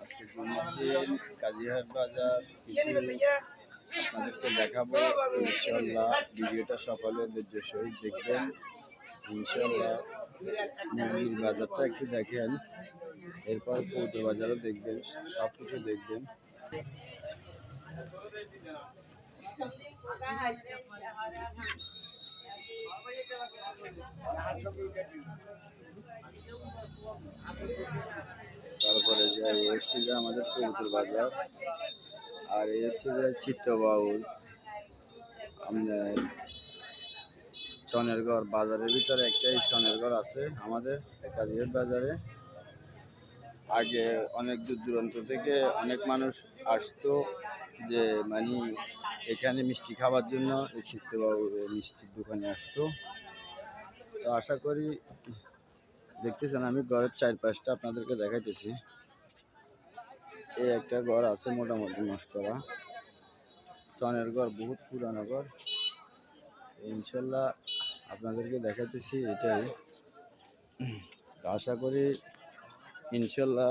আজকে জুম্মার কাজিহাট বাজার আপনাদেরকে দেখাবো ইনশাল্লাহ। ভিডিওটা সকালে ধৈর্য সহিত দেখবেন ইনশাল্লাহ। মুরগির বাজারটা একটু দেখেন, এরপর কৌটো বাজারও দেখবেন, সব কিছু দেখবেন। তারপরে যে হচ্ছে যে আমাদের কবুতর বাজার, আর এই হচ্ছে যে চিত্তবাউল আমাদের চনেরগড় বাজারের ভিতরে একটাই চনেরগড় আছে আমাদের কাজিহাট বাজারে। আগে অনেক দূর দূরান্ত থেকে অনেক মানুষ আসতো, যে মানে এখানে মিষ্টি খাওয়ার জন্য এই চিত্তবাউল মিষ্টির দোকানে আসতো। তো আশা করি দেখতেছেন, আমি ঘরের চারপাশটা আপনাদেরকে দেখাইতেছি। এই একটা ঘর আছে মোটামুটি মস্করা, চনের ঘর, বহুত পুরানো ঘর। ইনশাল্লাহ আপনাদেরকে দেখাইতেছি এটাই। আশা করি ইনশাল্লাহ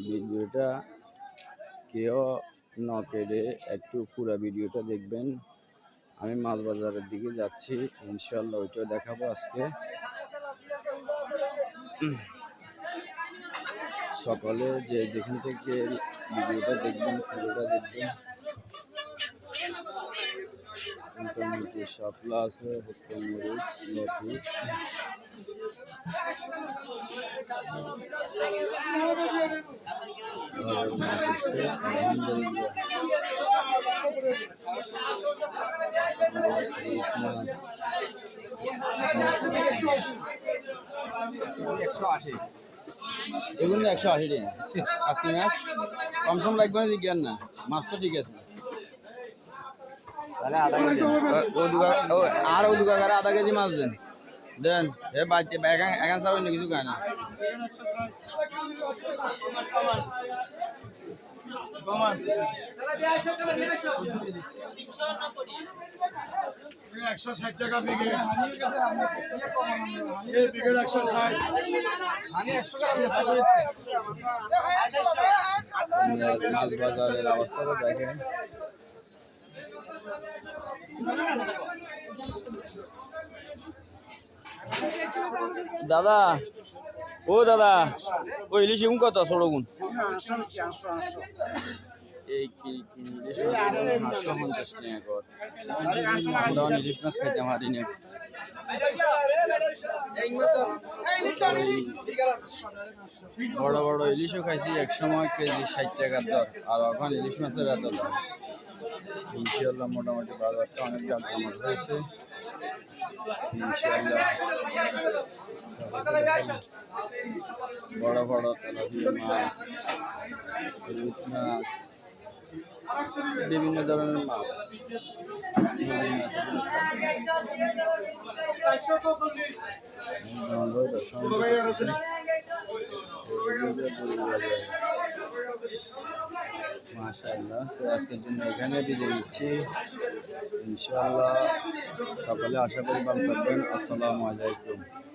ভিডিওটা কেউ না কেটে একটু পুরা ভিডিওটা দেখবেন। আমি মাছ বাজারের দিকে যাচ্ছি, ইনশাল্লাহ ওইটাও দেখাবো আজকে। সকালে যে যেখান থেকে ভিডিওটা দেখবেন পুরোটা দেখবেন। মোটামুটি শাপলা আছে, হত্যা মরিচ, লতি, এগুলো 180 টাকা আজকে ম্যাচ। কম সম লাগবে না, জিজ্ঞান না, মাছ তো ঠিক আছে। আর ও দুকার আধা কেজি মাছ দেন দেন। এ বাচ্চা এখন সব অন্য কিছু খায় না। মাছ বাজারের অবস্থাটা দেখেন। দাদা, ও দাদা, ওই ইলিশ এগুন কত ছোট গুণ? এই ইলিশ মাছ খাইতে পারি না। বড় বড় ইলিশও খাইছি এক সময়, কেজি 60 টাকার দর, আর এখন ইলিশ মাছের এত দাম। ইনশাল্লাহ মোটামুটি বাজারটা অনেক জমজমাট হয়েছে ইনশাল্লাহ। বড় বড় তেলাপিয়া মাছ, রুই মাছ, বিভিন্ন ধরনের মাছ। মাশাআল্লাহ। তো আজকের জন্য এখানে বিদায় নিচ্ছি ইনশাআল্লাহ। সকালে আশা করি ভালো থাকবেন। আসসালামু আলাইকুম।